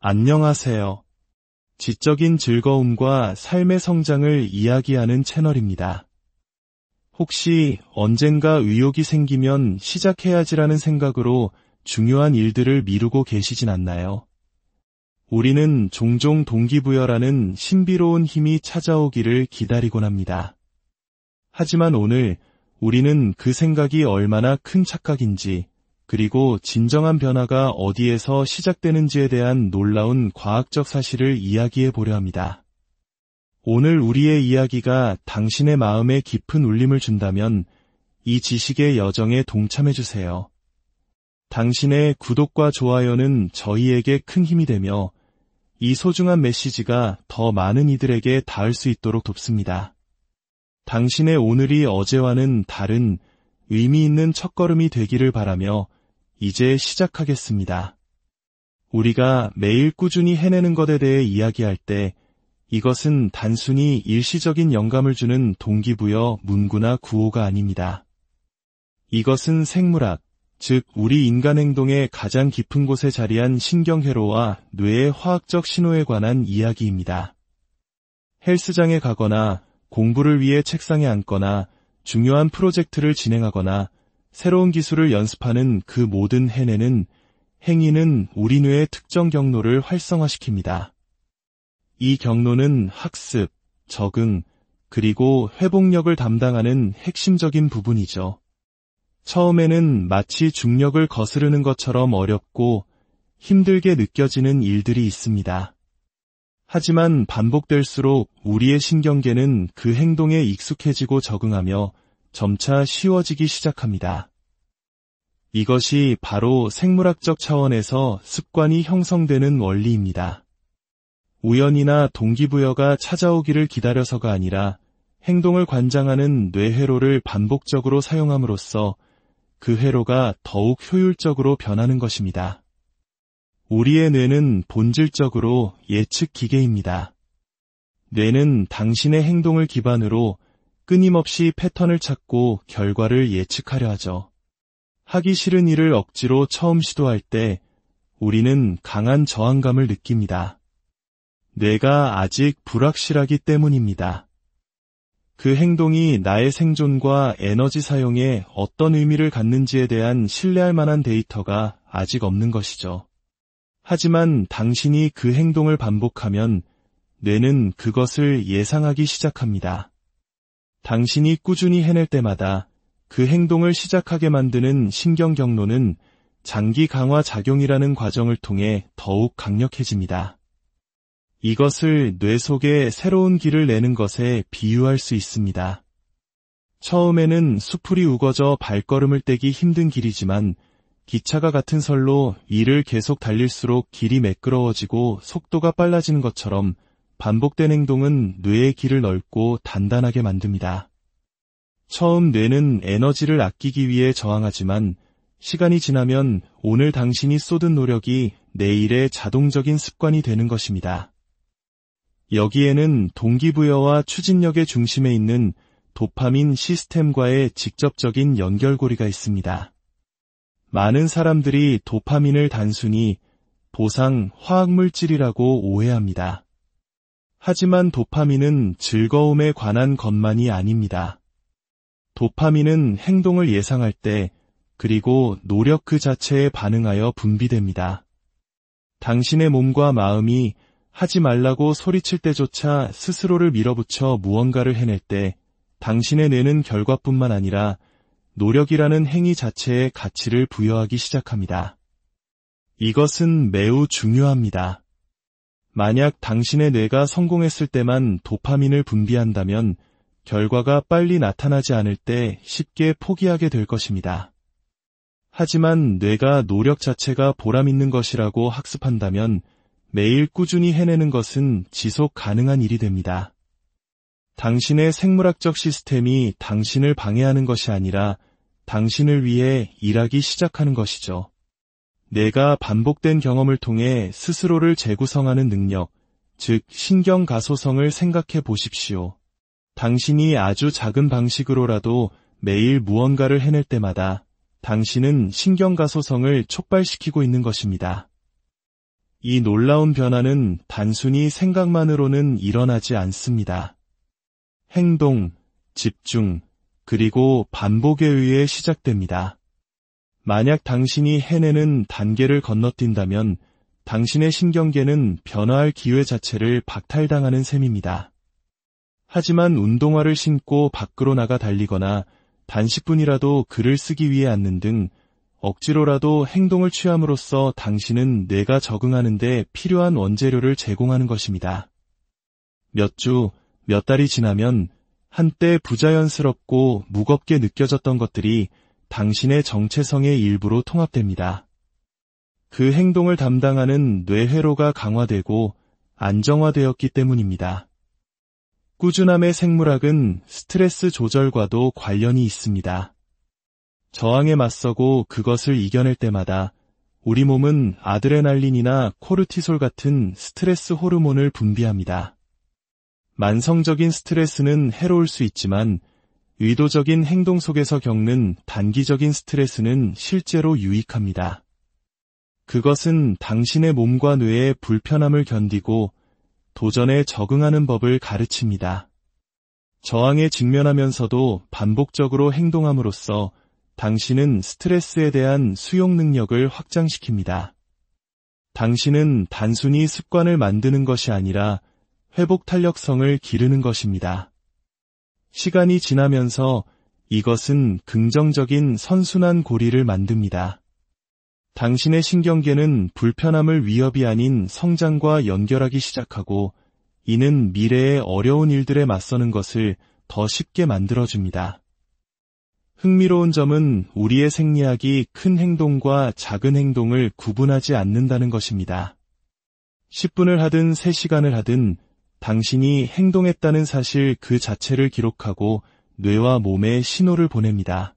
안녕하세요. 지적인 즐거움과 삶의 성장을 이야기하는 채널입니다. 혹시 언젠가 의욕이 생기면 시작해야지라는 생각으로 중요한 일들을 미루고 계시진 않나요? 우리는 종종 동기부여라는 신비로운 힘이 찾아오기를 기다리곤 합니다. 하지만 오늘 우리는 그 생각이 얼마나 큰 착각인지, 그리고 진정한 변화가 어디에서 시작되는지에 대한 놀라운 과학적 사실을 이야기해 보려 합니다. 오늘 우리의 이야기가 당신의 마음에 깊은 울림을 준다면 이 지식의 여정에 동참해 주세요. 당신의 구독과 좋아요는 저희에게 큰 힘이 되며 이 소중한 메시지가 더 많은 이들에게 닿을 수 있도록 돕습니다. 당신의 오늘이 어제와는 다른 의미 있는 첫걸음이 되기를 바라며 이제 시작하겠습니다. 우리가 매일 꾸준히 해내는 것에 대해 이야기할 때 이것은 단순히 일시적인 영감을 주는 동기부여 문구나 구호가 아닙니다. 이것은 생물학, 즉 우리 인간 행동의 가장 깊은 곳에 자리한 신경회로와 뇌의 화학적 신호에 관한 이야기입니다. 헬스장에 가거나 공부를 위해 책상에 앉거나 중요한 프로젝트를 진행하거나 새로운 기술을 연습하는 그 모든 행위는 우리 뇌의 특정 경로를 활성화시킵니다. 이 경로는 학습, 적응, 그리고 회복력을 담당하는 핵심적인 부분이죠. 처음에는 마치 중력을 거스르는 것처럼 어렵고 힘들게 느껴지는 일들이 있습니다. 하지만 반복될수록 우리의 신경계는 그 행동에 익숙해지고 적응하며 점차 쉬워지기 시작합니다. 이것이 바로 생물학적 차원에서 습관이 형성되는 원리입니다. 우연이나 동기부여가 찾아오기를 기다려서가 아니라 행동을 관장하는 뇌회로를 반복적으로 사용함으로써 그 회로가 더욱 효율적으로 변하는 것입니다. 우리의 뇌는 본질적으로 예측 기계입니다. 뇌는 당신의 행동을 기반으로 끊임없이 패턴을 찾고 결과를 예측하려 하죠. 하기 싫은 일을 억지로 처음 시도할 때 우리는 강한 저항감을 느낍니다. 뇌가 아직 불확실하기 때문입니다. 그 행동이 나의 생존과 에너지 사용에 어떤 의미를 갖는지에 대한 신뢰할 만한 데이터가 아직 없는 것이죠. 하지만 당신이 그 행동을 반복하면 뇌는 그것을 예상하기 시작합니다. 당신이 꾸준히 해낼 때마다 그 행동을 시작하게 만드는 신경 경로는 장기 강화 작용이라는 과정을 통해 더욱 강력해집니다. 이것을 뇌 속에 새로운 길을 내는 것에 비유할 수 있습니다. 처음에는 수풀이 우거져 발걸음을 떼기 힘든 길이지만 기차가 같은 설로 위를 계속 달릴수록 길이 매끄러워지고 속도가 빨라지는 것처럼 반복된 행동은 뇌의 길을 넓고 단단하게 만듭니다. 처음 뇌는 에너지를 아끼기 위해 저항하지만 시간이 지나면 오늘 당신이 쏟은 노력이 내일의 자동적인 습관이 되는 것입니다. 여기에는 동기부여와 추진력의 중심에 있는 도파민 시스템과의 직접적인 연결고리가 있습니다. 많은 사람들이 도파민을 단순히 보상 화학물질이라고 오해합니다. 하지만 도파민은 즐거움에 관한 것만이 아닙니다. 도파민은 행동을 예상할 때, 그리고 노력 그 자체에 반응하여 분비됩니다. 당신의 몸과 마음이 하지 말라고 소리칠 때조차 스스로를 밀어붙여 무언가를 해낼 때, 당신의 뇌는 결과뿐만 아니라 노력이라는 행위 자체에 가치를 부여하기 시작합니다. 이것은 매우 중요합니다. 만약 당신의 뇌가 성공했을 때만 도파민을 분비한다면 결과가 빨리 나타나지 않을 때 쉽게 포기하게 될 것입니다. 하지만 뇌가 노력 자체가 보람 있는 것이라고 학습한다면 매일 꾸준히 해내는 것은 지속 가능한 일이 됩니다. 당신의 생물학적 시스템이 당신을 방해하는 것이 아니라 당신을 위해 일하기 시작하는 것이죠. 뇌가 반복된 경험을 통해 스스로를 재구성하는 능력, 즉 신경가소성을 생각해 보십시오. 당신이 아주 작은 방식으로라도 매일 무언가를 해낼 때마다 당신은 신경가소성을 촉발시키고 있는 것입니다. 이 놀라운 변화는 단순히 생각만으로는 일어나지 않습니다. 행동, 집중, 그리고 반복에 의해 시작됩니다. 만약 당신이 해내는 단계를 건너뛴다면 당신의 신경계는 변화할 기회 자체를 박탈당하는 셈입니다. 하지만 운동화를 신고 밖으로 나가 달리거나 단식분이라도 글을 쓰기 위해 앉는 등 억지로라도 행동을 취함으로써 당신은 뇌가 적응하는 데 필요한 원재료를 제공하는 것입니다. 몇 주, 몇 달이 지나면 한때 부자연스럽고 무겁게 느껴졌던 것들이 당신의 정체성의 일부로 통합됩니다. 그 행동을 담당하는 뇌회로가 강화되고 안정화되었기 때문입니다. 꾸준함의 생물학은 스트레스 조절과도 관련이 있습니다. 저항에 맞서고 그것을 이겨낼 때마다 우리 몸은 아드레날린이나 코르티솔 같은 스트레스 호르몬을 분비합니다. 만성적인 스트레스는 해로울 수 있지만 의도적인 행동 속에서 겪는 단기적인 스트레스는 실제로 유익합니다. 그것은 당신의 몸과 뇌의 불편함을 견디고 도전에 적응하는 법을 가르칩니다. 저항에 직면하면서도 반복적으로 행동함으로써 당신은 스트레스에 대한 수용 능력을 확장시킵니다. 당신은 단순히 습관을 만드는 것이 아니라 회복 탄력성을 기르는 것입니다. 시간이 지나면서 이것은 긍정적인 선순환 고리를 만듭니다. 당신의 신경계는 불편함을 위협이 아닌 성장과 연결하기 시작하고 이는 미래의 어려운 일들에 맞서는 것을 더 쉽게 만들어줍니다. 흥미로운 점은 우리의 생리학이 큰 행동과 작은 행동을 구분하지 않는다는 것입니다. 10분을 하든 3시간을 하든 당신이 행동했다는 사실 그 자체를 기록하고 뇌와 몸에 신호를 보냅니다.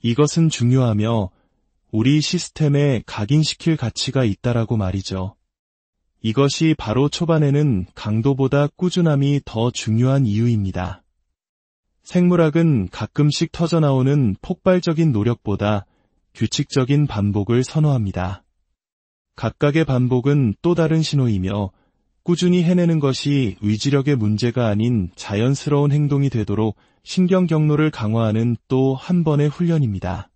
이것은 중요하며 우리 시스템에 각인시킬 가치가 있다라고 말이죠. 이것이 바로 초반에는 강도보다 꾸준함이 더 중요한 이유입니다. 생물학은 가끔씩 터져나오는 폭발적인 노력보다 규칙적인 반복을 선호합니다. 각각의 반복은 또 다른 신호이며 꾸준히 해내는 것이 의지력의 문제가 아닌 자연스러운 행동이 되도록 신경 경로를 강화하는 또 한 번의 훈련입니다.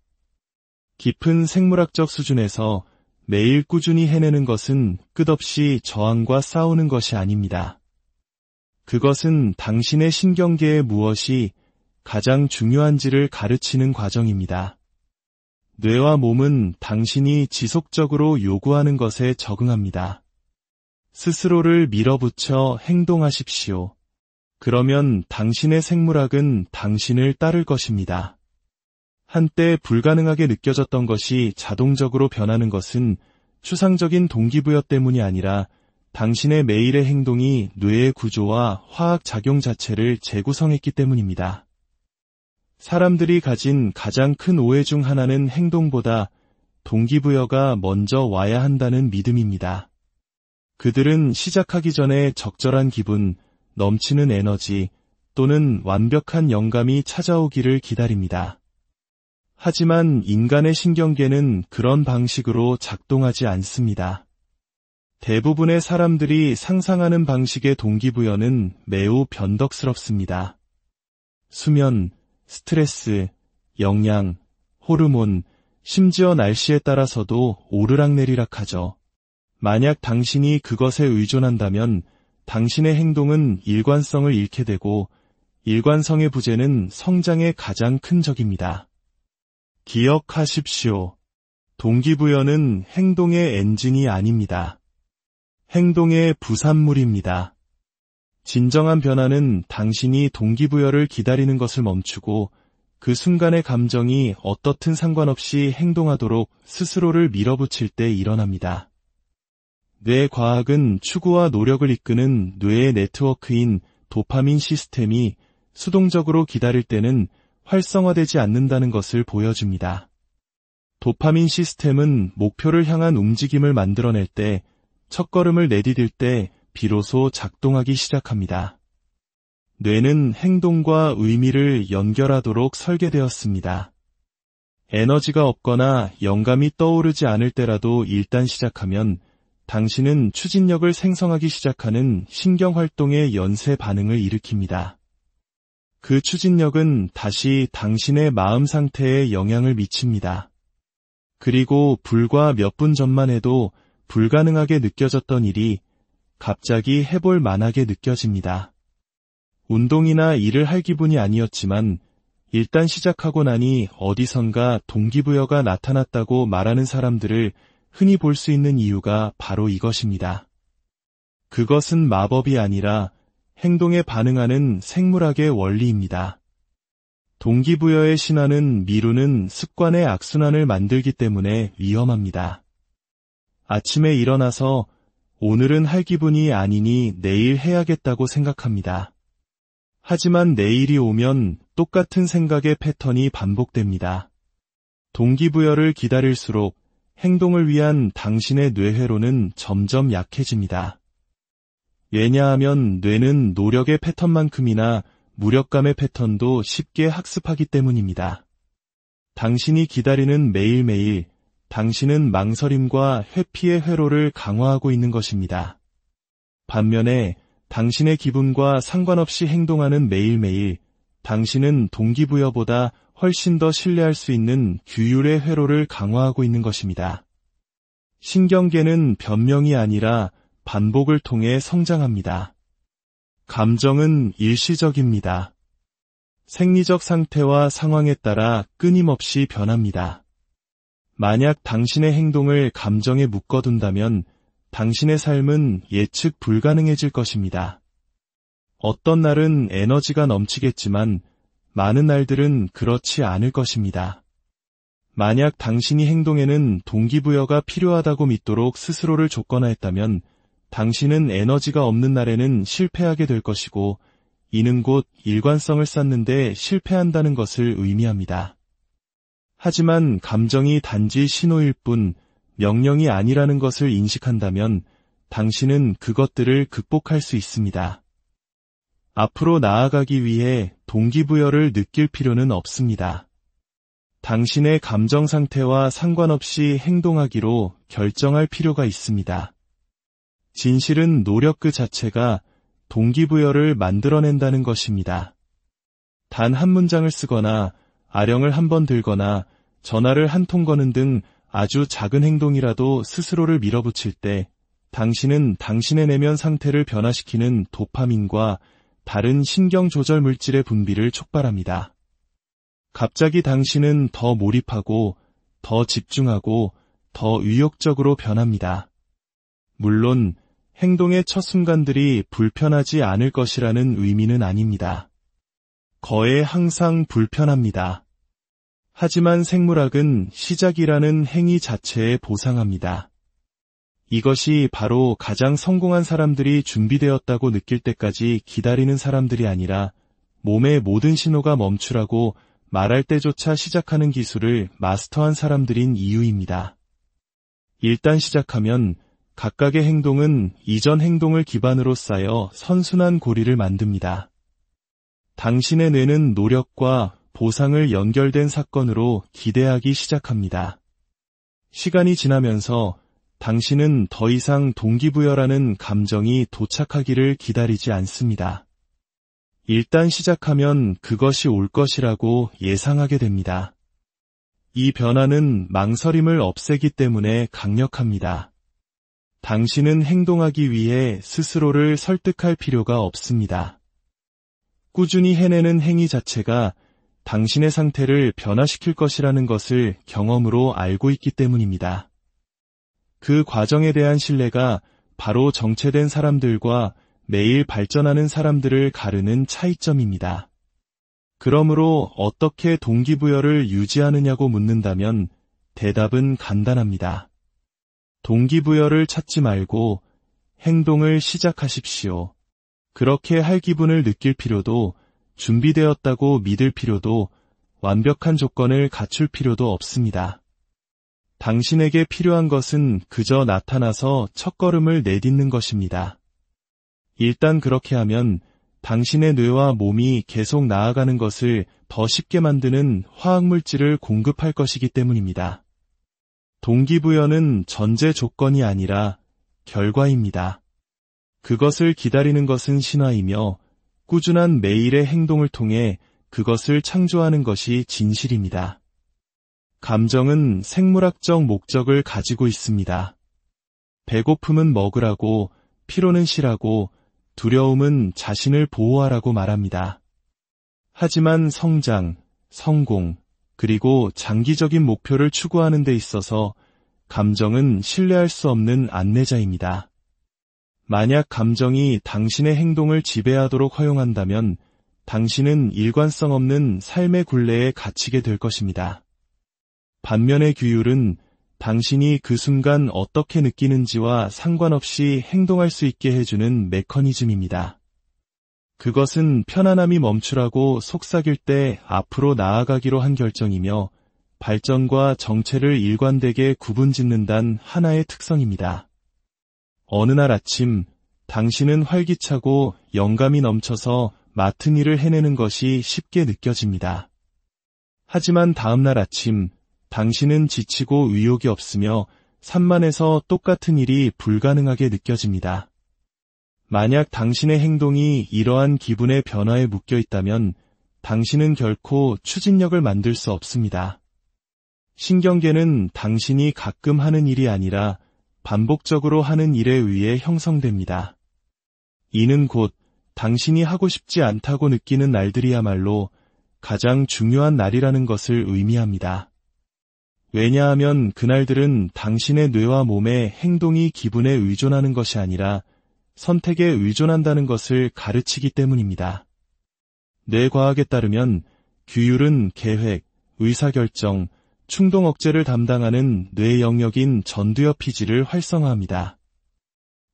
깊은 생물학적 수준에서 매일 꾸준히 해내는 것은 끝없이 저항과 싸우는 것이 아닙니다. 그것은 당신의 신경계에 무엇이 가장 중요한지를 가르치는 과정입니다. 뇌와 몸은 당신이 지속적으로 요구하는 것에 적응합니다. 스스로를 밀어붙여 행동하십시오. 그러면 당신의 생물학은 당신을 따를 것입니다. 한때 불가능하게 느껴졌던 것이 자동적으로 변하는 것은 추상적인 동기부여 때문이 아니라 당신의 매일의 행동이 뇌의 구조와 화학 작용 자체를 재구성했기 때문입니다. 사람들이 가진 가장 큰 오해 중 하나는 행동보다 동기부여가 먼저 와야 한다는 믿음입니다. 그들은 시작하기 전에 적절한 기분, 넘치는 에너지 또는 완벽한 영감이 찾아오기를 기다립니다. 하지만 인간의 신경계는 그런 방식으로 작동하지 않습니다. 대부분의 사람들이 상상하는 방식의 동기부여는 매우 변덕스럽습니다. 수면, 스트레스, 영양, 호르몬, 심지어 날씨에 따라서도 오르락내리락하죠. 만약 당신이 그것에 의존한다면 당신의 행동은 일관성을 잃게 되고 일관성의 부재는 성장의 가장 큰 적입니다. 기억하십시오. 동기부여는 행동의 엔진이 아닙니다. 행동의 부산물입니다. 진정한 변화는 당신이 동기부여를 기다리는 것을 멈추고 그 순간의 감정이 어떻든 상관없이 행동하도록 스스로를 밀어붙일 때 일어납니다. 뇌 과학은 추구와 노력을 이끄는 뇌의 네트워크인 도파민 시스템이 수동적으로 기다릴 때는 활성화되지 않는다는 것을 보여줍니다. 도파민 시스템은 목표를 향한 움직임을 만들어낼 때, 첫걸음을 내디딜 때 비로소 작동하기 시작합니다. 뇌는 행동과 의미를 연결하도록 설계되었습니다. 에너지가 없거나 영감이 떠오르지 않을 때라도 일단 시작하면 당신은 추진력을 생성하기 시작하는 신경활동의 연쇄 반응을 일으킵니다. 그 추진력은 다시 당신의 마음 상태에 영향을 미칩니다. 그리고 불과 몇 분 전만 해도 불가능하게 느껴졌던 일이 갑자기 해볼 만하게 느껴집니다. 운동이나 일을 할 기분이 아니었지만 일단 시작하고 나니 어디선가 동기부여가 나타났다고 말하는 사람들을 흔히 볼 수 있는 이유가 바로 이것입니다. 그것은 마법이 아니라 행동에 반응하는 생물학의 원리입니다. 동기부여의 신화는 미루는 습관의 악순환을 만들기 때문에 위험합니다. 아침에 일어나서 오늘은 할 기분이 아니니 내일 해야겠다고 생각합니다. 하지만 내일이 오면 똑같은 생각의 패턴이 반복됩니다. 동기부여를 기다릴수록 행동을 위한 당신의 뇌회로는 점점 약해집니다. 왜냐하면 뇌는 노력의 패턴만큼이나 무력감의 패턴도 쉽게 학습하기 때문입니다. 당신이 기다리는 매일매일, 당신은 망설임과 회피의 회로를 강화하고 있는 것입니다. 반면에 당신의 기분과 상관없이 행동하는 매일매일, 당신은 동기부여보다 훨씬 더 신뢰할 수 있는 규율의 회로를 강화하고 있는 것입니다. 신경계는 변명이 아니라 반복을 통해 성장합니다. 감정은 일시적입니다. 생리적 상태와 상황에 따라 끊임없이 변합니다. 만약 당신의 행동을 감정에 묶어둔다면 당신의 삶은 예측 불가능해질 것입니다. 어떤 날은 에너지가 넘치겠지만 많은 날들은 그렇지 않을 것입니다. 만약 당신이 행동에는 동기부여가 필요하다고 믿도록 스스로를 줬거나했다면 당신은 에너지가 없는 날에는 실패하게 될 것이고 이는 곧 일관성을 쌓는데 실패한다는 것을 의미합니다. 하지만 감정이 단지 신호일 뿐 명령이 아니라는 것을 인식한다면 당신은 그것들을 극복할 수 있습니다. 앞으로 나아가기 위해 동기부여를 느낄 필요는 없습니다. 당신의 감정 상태와 상관없이 행동하기로 결정할 필요가 있습니다. 진실은 노력 그 자체가 동기부여를 만들어낸다는 것입니다. 단 한 문장을 쓰거나 아령을 한 번 들거나 전화를 한 통 거는 등 아주 작은 행동이라도 스스로를 밀어붙일 때 당신은 당신의 내면 상태를 변화시키는 도파민과 다른 신경 조절 물질의 분비를 촉발합니다. 갑자기 당신은 더 몰입하고 더 집중하고 더 의욕적으로 변합니다. 물론 행동의 첫 순간들이 불편하지 않을 것이라는 의미는 아닙니다. 거의 항상 불편합니다. 하지만 생물학은 시작이라는 행위 자체에 보상합니다. 이것이 바로 가장 성공한 사람들이 준비되었다고 느낄 때까지 기다리는 사람들이 아니라 몸의 모든 신호가 멈추라고 말할 때조차 시작하는 기술을 마스터한 사람들인 이유입니다. 일단 시작하면 각각의 행동은 이전 행동을 기반으로 쌓여 선순환 고리를 만듭니다. 당신의 뇌는 노력과 보상을 연결된 사건으로 기대하기 시작합니다. 시간이 지나면서 당신은 더 이상 동기부여라는 감정이 도착하기를 기다리지 않습니다. 일단 시작하면 그것이 올 것이라고 예상하게 됩니다. 이 변화는 망설임을 없애기 때문에 강력합니다. 당신은 행동하기 위해 스스로를 설득할 필요가 없습니다. 꾸준히 해내는 행위 자체가 당신의 상태를 변화시킬 것이라는 것을 경험으로 알고 있기 때문입니다. 그 과정에 대한 신뢰가 바로 정체된 사람들과 매일 발전하는 사람들을 가르는 차이점입니다. 그러므로 어떻게 동기부여를 유지하느냐고 묻는다면 대답은 간단합니다. 동기부여를 찾지 말고 행동을 시작하십시오. 그렇게 할 기분을 느낄 필요도, 준비되었다고 믿을 필요도, 완벽한 조건을 갖출 필요도 없습니다. 당신에게 필요한 것은 그저 나타나서 첫걸음을 내딛는 것입니다. 일단 그렇게 하면 당신의 뇌와 몸이 계속 나아가는 것을 더 쉽게 만드는 화학물질을 공급할 것이기 때문입니다. 동기부여는 전제 조건이 아니라 결과입니다. 그것을 기다리는 것은 신화이며 꾸준한 매일의 행동을 통해 그것을 창조하는 것이 진실입니다. 감정은 생물학적 목적을 가지고 있습니다. 배고픔은 먹으라고, 피로는 쉬라고, 두려움은 자신을 보호하라고 말합니다. 하지만 성장, 성공, 그리고 장기적인 목표를 추구하는 데 있어서 감정은 신뢰할 수 없는 안내자입니다. 만약 감정이 당신의 행동을 지배하도록 허용한다면 당신은 일관성 없는 삶의 굴레에 갇히게 될 것입니다. 반면에 규율은 당신이 그 순간 어떻게 느끼는지와 상관없이 행동할 수 있게 해주는 메커니즘입니다. 그것은 편안함이 멈추라고 속삭일 때 앞으로 나아가기로 한 결정이며 발전과 정체를 일관되게 구분짓는단 하나의 특성입니다. 어느 날 아침, 당신은 활기차고 영감이 넘쳐서 맡은 일을 해내는 것이 쉽게 느껴집니다. 하지만 다음 날 아침, 당신은 지치고 의욕이 없으며 산만해서 똑같은 일이 불가능하게 느껴집니다. 만약 당신의 행동이 이러한 기분의 변화에 묶여 있다면 당신은 결코 추진력을 만들 수 없습니다. 신경계는 당신이 가끔 하는 일이 아니라 반복적으로 하는 일에 의해 형성됩니다. 이는 곧 당신이 하고 싶지 않다고 느끼는 날들이야말로 가장 중요한 날이라는 것을 의미합니다. 왜냐하면 그날들은 당신의 뇌와 몸의 행동이 기분에 의존하는 것이 아니라 선택에 의존한다는 것을 가르치기 때문입니다. 뇌과학에 따르면 규율은 계획, 의사결정, 충동 억제를 담당하는 뇌 영역인 전두엽 피지를 활성화합니다.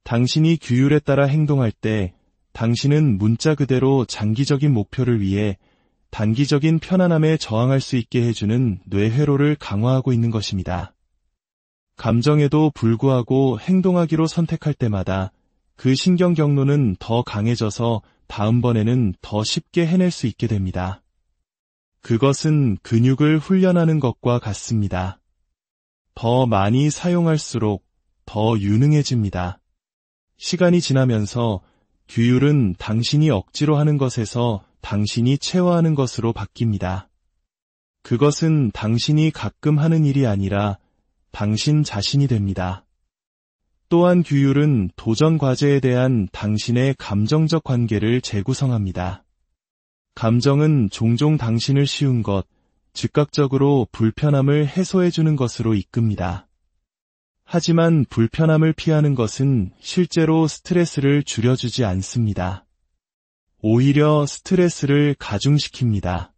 당신이 규율에 따라 행동할 때 당신은 문자 그대로 장기적인 목표를 위해 단기적인 편안함에 저항할 수 있게 해주는 뇌회로를 강화하고 있는 것입니다. 감정에도 불구하고 행동하기로 선택할 때마다 그 신경 경로는 더 강해져서 다음번에는 더 쉽게 해낼 수 있게 됩니다. 그것은 근육을 훈련하는 것과 같습니다. 더 많이 사용할수록 더 유능해집니다. 시간이 지나면서 규율은 당신이 억지로 하는 것에서 당신이 체화하는 것으로 바뀝니다. 그것은 당신이 가끔 하는 일이 아니라 당신 자신이 됩니다. 또한 규율은 도전 과제에 대한 당신의 감정적 관계를 재구성합니다. 감정은 종종 당신을 쉬운 것, 즉각적으로 불편함을 해소해주는 것으로 이끕니다. 하지만 불편함을 피하는 것은 실제로 스트레스를 줄여주지 않습니다. 오히려 스트레스를 가중시킵니다.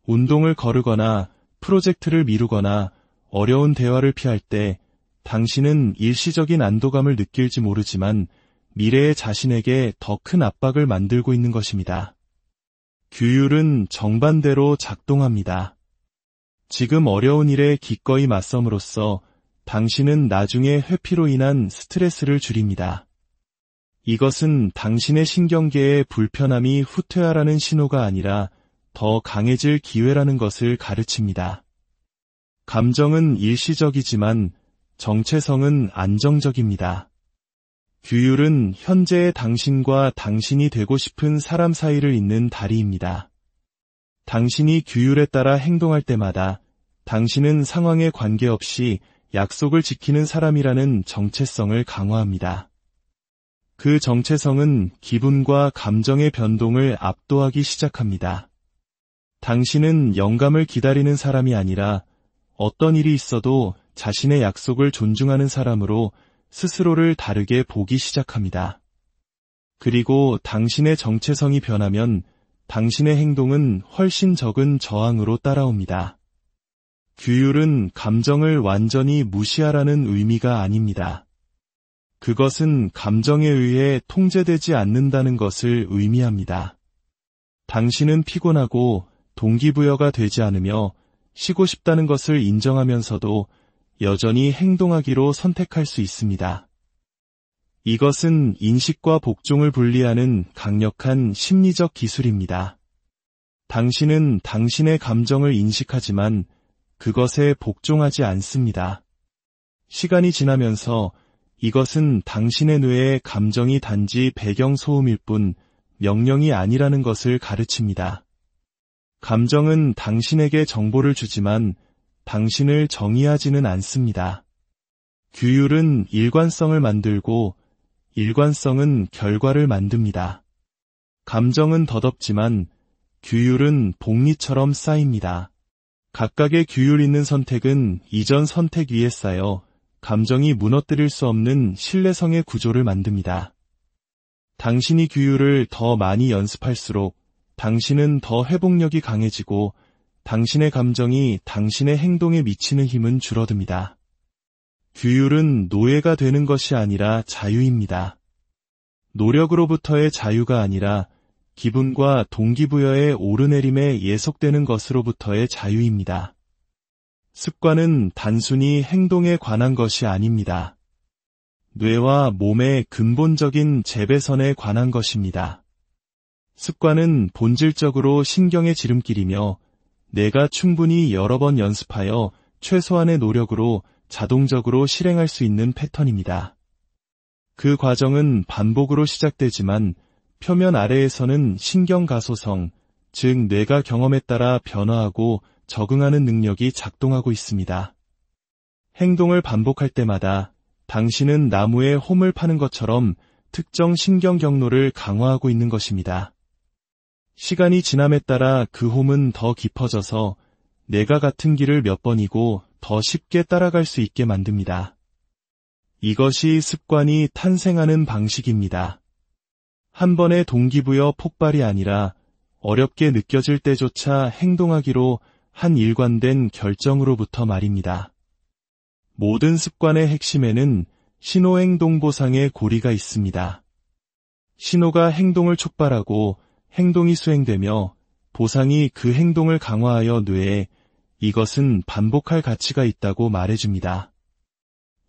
운동을 거르거나 프로젝트를 미루거나 어려운 대화를 피할 때 당신은 일시적인 안도감을 느낄지 모르지만 미래의 자신에게 더 큰 압박을 만들고 있는 것입니다. 규율은 정반대로 작동합니다. 지금 어려운 일에 기꺼이 맞섬으로써 당신은 나중에 회피로 인한 스트레스를 줄입니다. 이것은 당신의 신경계의 불편함이 후퇴하라는 신호가 아니라 더 강해질 기회라는 것을 가르칩니다. 감정은 일시적이지만 정체성은 안정적입니다. 규율은 현재의 당신과 당신이 되고 싶은 사람 사이를 잇는 다리입니다. 당신이 규율에 따라 행동할 때마다 당신은 상황에 관계없이 약속을 지키는 사람이라는 정체성을 강화합니다. 그 정체성은 기분과 감정의 변동을 압도하기 시작합니다. 당신은 영감을 기다리는 사람이 아니라 어떤 일이 있어도 자신의 약속을 존중하는 사람으로 스스로를 다르게 보기 시작합니다. 그리고 당신의 정체성이 변하면 당신의 행동은 훨씬 적은 저항으로 따라옵니다. 규율은 감정을 완전히 무시하라는 의미가 아닙니다. 그것은 감정에 의해 통제되지 않는다는 것을 의미합니다. 당신은 피곤하고 동기부여가 되지 않으며 쉬고 싶다는 것을 인정하면서도 여전히 행동하기로 선택할 수 있습니다. 이것은 인식과 복종을 분리하는 강력한 심리적 기술입니다. 당신은 당신의 감정을 인식하지만 그것에 복종하지 않습니다. 시간이 지나면서 이것은 당신의 뇌의 감정이 단지 배경소음일 뿐 명령이 아니라는 것을 가르칩니다. 감정은 당신에게 정보를 주지만 당신을 정의하지는 않습니다. 규율은 일관성을 만들고 일관성은 결과를 만듭니다. 감정은 덧없지만 규율은 복리처럼 쌓입니다. 각각의 규율 있는 선택은 이전 선택 위에 쌓여 감정이 무너뜨릴 수 없는 신뢰성의 구조를 만듭니다. 당신이 규율을 더 많이 연습할수록 당신은 더 회복력이 강해지고 당신의 감정이 당신의 행동에 미치는 힘은 줄어듭니다. 규율은 노예가 되는 것이 아니라 자유입니다. 노력으로부터의 자유가 아니라 기분과 동기부여의 오르내림에 예속되는 것으로부터의 자유입니다. 습관은 단순히 행동에 관한 것이 아닙니다. 뇌와 몸의 근본적인 재배선에 관한 것입니다. 습관은 본질적으로 신경의 지름길이며 내가 충분히 여러 번 연습하여 최소한의 노력으로 자동적으로 실행할 수 있는 패턴입니다. 그 과정은 반복으로 시작되지만 표면 아래에서는 신경가소성, 즉 뇌가 경험에 따라 변화하고 적응하는 능력이 작동하고 있습니다. 행동을 반복할 때마다 당신은 나무에 홈을 파는 것처럼 특정 신경 경로를 강화하고 있는 것입니다. 시간이 지남에 따라 그 홈은 더 깊어져서 내가 같은 길을 몇 번이고 더 쉽게 따라갈 수 있게 만듭니다. 이것이 습관이 탄생하는 방식입니다. 한 번의 동기부여 폭발이 아니라 어렵게 느껴질 때조차 행동하기로 한 일관된 결정으로부터 말입니다. 모든 습관의 핵심에는 신호행동 보상의 고리가 있습니다. 신호가 행동을 촉발하고 행동이 수행되며 보상이 그 행동을 강화하여 뇌에 이것은 반복할 가치가 있다고 말해줍니다.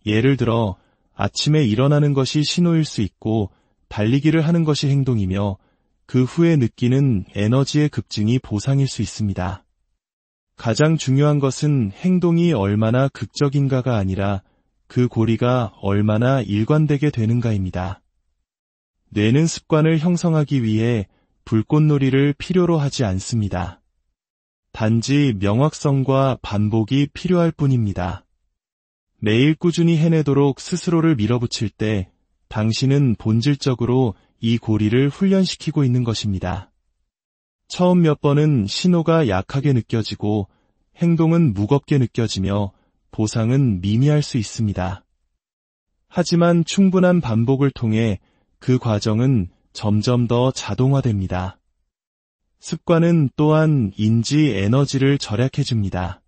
예를 들어 아침에 일어나는 것이 신호일 수 있고 달리기를 하는 것이 행동이며 그 후에 느끼는 에너지의 급증이 보상일 수 있습니다. 가장 중요한 것은 행동이 얼마나 극적인가가 아니라 그 고리가 얼마나 일관되게 되는가입니다. 뇌는 습관을 형성하기 위해 불꽃놀이를 필요로 하지 않습니다. 단지 명확성과 반복이 필요할 뿐입니다. 매일 꾸준히 해내도록 스스로를 밀어붙일 때 당신은 본질적으로 이 고리를 훈련시키고 있는 것입니다. 처음 몇 번은 신호가 약하게 느껴지고 행동은 무겁게 느껴지며 보상은 미미할 수 있습니다. 하지만 충분한 반복을 통해 그 과정은 점점 더 자동화됩니다. 습관은 또한 인지 에너지를 절약해줍니다.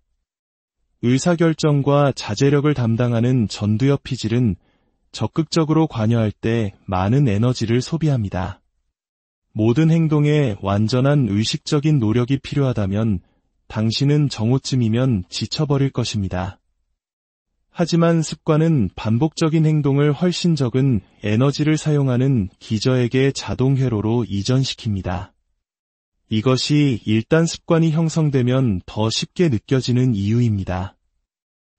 의사결정과 자제력을 담당하는 전두엽 피질은 적극적으로 관여할 때 많은 에너지를 소비합니다. 모든 행동에 완전한 의식적인 노력이 필요하다면 당신은 정오쯤이면 지쳐버릴 것입니다. 하지만 습관은 반복적인 행동을 훨씬 적은 에너지를 사용하는 기저에게 자동 회로로 이전시킵니다. 이것이 일단 습관이 형성되면 더 쉽게 느껴지는 이유입니다.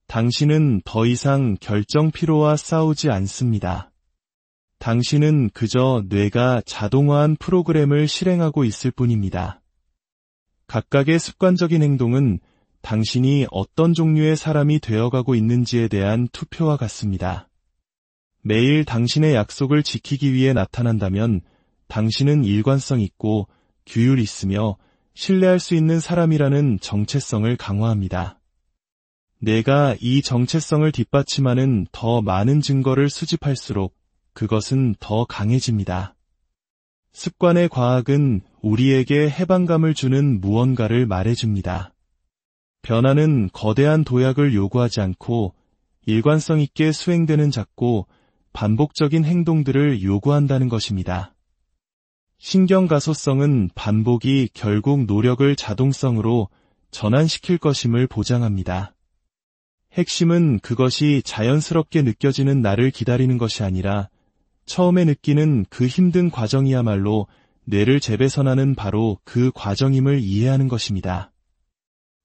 당신은 더 이상 결정 피로와 싸우지 않습니다. 당신은 그저 뇌가 자동화한 프로그램을 실행하고 있을 뿐입니다. 각각의 습관적인 행동은 당신이 어떤 종류의 사람이 되어가고 있는지에 대한 투표와 같습니다. 매일 당신의 약속을 지키기 위해 나타난다면 당신은 일관성 있고 규율 있으며 신뢰할 수 있는 사람이라는 정체성을 강화합니다. 내가 이 정체성을 뒷받침하는 더 많은 증거를 수집할수록 그것은 더 강해집니다. 습관의 과학은 우리에게 해방감을 주는 무언가를 말해줍니다. 변화는 거대한 도약을 요구하지 않고 일관성 있게 수행되는 작고 반복적인 행동들을 요구한다는 것입니다. 신경가소성은 반복이 결국 노력을 자동성으로 전환시킬 것임을 보장합니다. 핵심은 그것이 자연스럽게 느껴지는 날을 기다리는 것이 아니라 처음에 느끼는 그 힘든 과정이야말로 뇌를 재배선하는 바로 그 과정임을 이해하는 것입니다.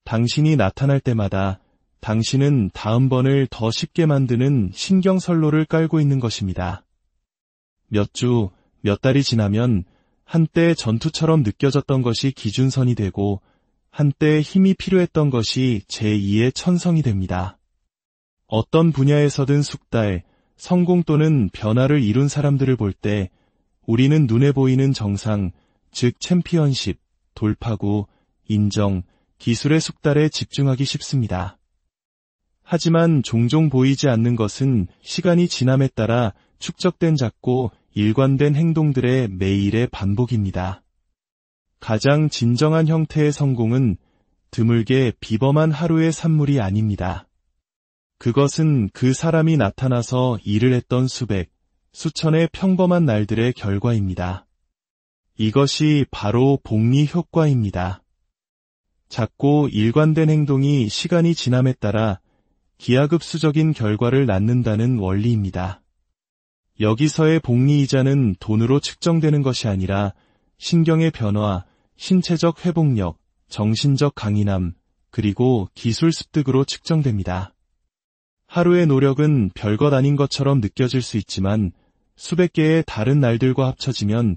당신이 나타날 때마다 당신은 다음 번을 더 쉽게 만드는 신경선로를 깔고 있는 것입니다. 몇 주, 몇 달이 지나면 한때 전투처럼 느껴졌던 것이 기준선이 되고 한때 힘이 필요했던 것이 제2의 천성이 됩니다. 어떤 분야에서든 숙달, 성공 또는 변화를 이룬 사람들을 볼 때 우리는 눈에 보이는 정상, 즉 챔피언십, 돌파구, 인정, 기술의 숙달에 집중하기 쉽습니다. 하지만 종종 보이지 않는 것은 시간이 지남에 따라 축적된 작고 일관된 행동들의 매일의 반복입니다. 가장 진정한 형태의 성공은 드물게 비범한 하루의 산물이 아닙니다. 그것은 그 사람이 나타나서 일을 했던 수백, 수천의 평범한 날들의 결과입니다. 이것이 바로 복리 효과입니다. 작고 일관된 행동이 시간이 지남에 따라 기하급수적인 결과를 낳는다는 원리입니다. 여기서의 복리이자는 돈으로 측정되는 것이 아니라 신경의 변화, 신체적 회복력, 정신적 강인함, 그리고 기술 습득으로 측정됩니다. 하루의 노력은 별것 아닌 것처럼 느껴질 수 있지만 수백 개의 다른 날들과 합쳐지면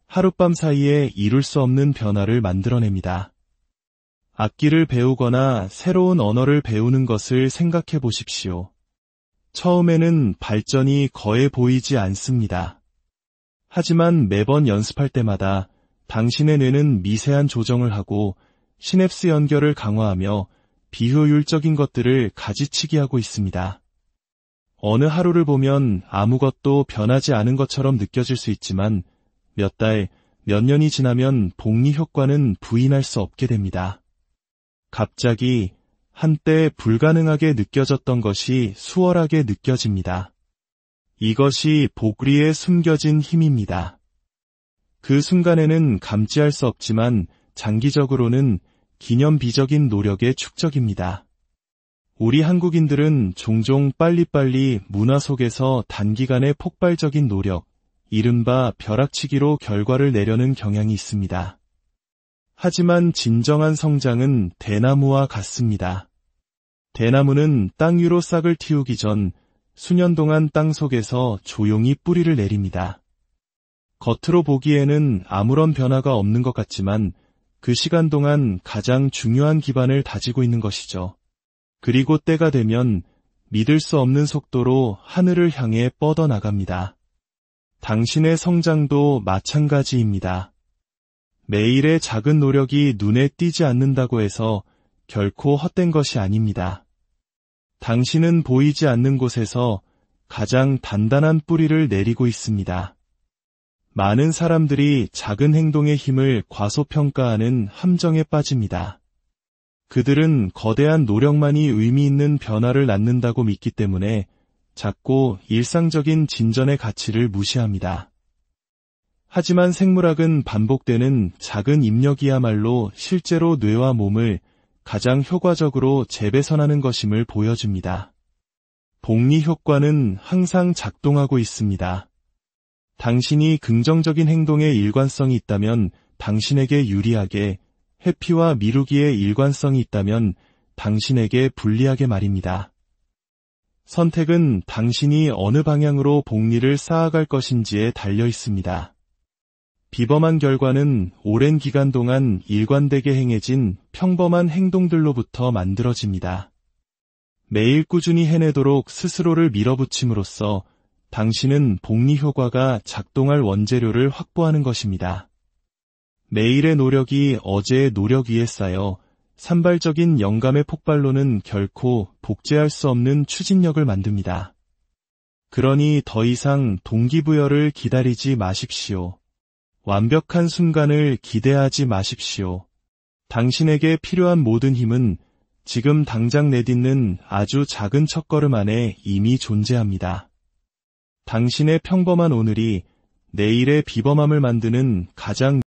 하룻밤 사이에 이룰 수 없는 변화를 만들어냅니다. 악기를 배우거나 새로운 언어를 배우는 것을 생각해 보십시오. 처음에는 발전이 거의 보이지 않습니다. 하지만 매번 연습할 때마다 당신의 뇌는 미세한 조정을 하고 시냅스 연결을 강화하며 비효율적인 것들을 가지치기 하고 있습니다. 어느 하루를 보면 아무것도 변하지 않은 것처럼 느껴질 수 있지만 몇 달, 몇 년이 지나면 복리 효과는 부인할 수 없게 됩니다. 갑자기 한때 불가능하게 느껴졌던 것이 수월하게 느껴집니다. 이것이 복리에 숨겨진 힘입니다. 그 순간에는 감지할 수 없지만 장기적으로는 기념비적인 노력의 축적입니다. 우리 한국인들은 종종 빨리빨리 문화 속에서 단기간에 폭발적인 노력, 이른바 벼락치기로 결과를 내려는 경향이 있습니다. 하지만 진정한 성장은 대나무와 같습니다. 대나무는 땅 위로 싹을 틔우기 전 수년 동안 땅 속에서 조용히 뿌리를 내립니다. 겉으로 보기에는 아무런 변화가 없는 것 같지만 그 시간 동안 가장 중요한 기반을 다지고 있는 것이죠. 그리고 때가 되면 믿을 수 없는 속도로 하늘을 향해 뻗어나갑니다. 당신의 성장도 마찬가지입니다. 매일의 작은 노력이 눈에 띄지 않는다고 해서 결코 헛된 것이 아닙니다. 당신은 보이지 않는 곳에서 가장 단단한 뿌리를 내리고 있습니다. 많은 사람들이 작은 행동의 힘을 과소평가하는 함정에 빠집니다. 그들은 거대한 노력만이 의미 있는 변화를 낳는다고 믿기 때문에 작고 일상적인 진전의 가치를 무시합니다. 하지만 생물학은 반복되는 작은 입력이야말로 실제로 뇌와 몸을 가장 효과적으로 재배선하는 것임을 보여줍니다. 복리 효과는 항상 작동하고 있습니다. 당신이 긍정적인 행동의 일관성이 있다면 당신에게 유리하게, 회피와 미루기의 일관성이 있다면 당신에게 불리하게 말입니다. 선택은 당신이 어느 방향으로 복리를 쌓아갈 것인지에 달려 있습니다. 비범한 결과는 오랜 기간 동안 일관되게 행해진 평범한 행동들로부터 만들어집니다. 매일 꾸준히 해내도록 스스로를 밀어붙임으로써 당신은 복리 효과가 작동할 원재료를 확보하는 것입니다. 매일의 노력이 어제의 노력 위에 쌓여 산발적인 영감의 폭발로는 결코 복제할 수 없는 추진력을 만듭니다. 그러니 더 이상 동기부여를 기다리지 마십시오. 완벽한 순간을 기대하지 마십시오. 당신에게 필요한 모든 힘은 지금 당장 내딛는 아주 작은 첫걸음 안에 이미 존재합니다. 당신의 평범한 오늘이 내일의 비범함을 만드는 가장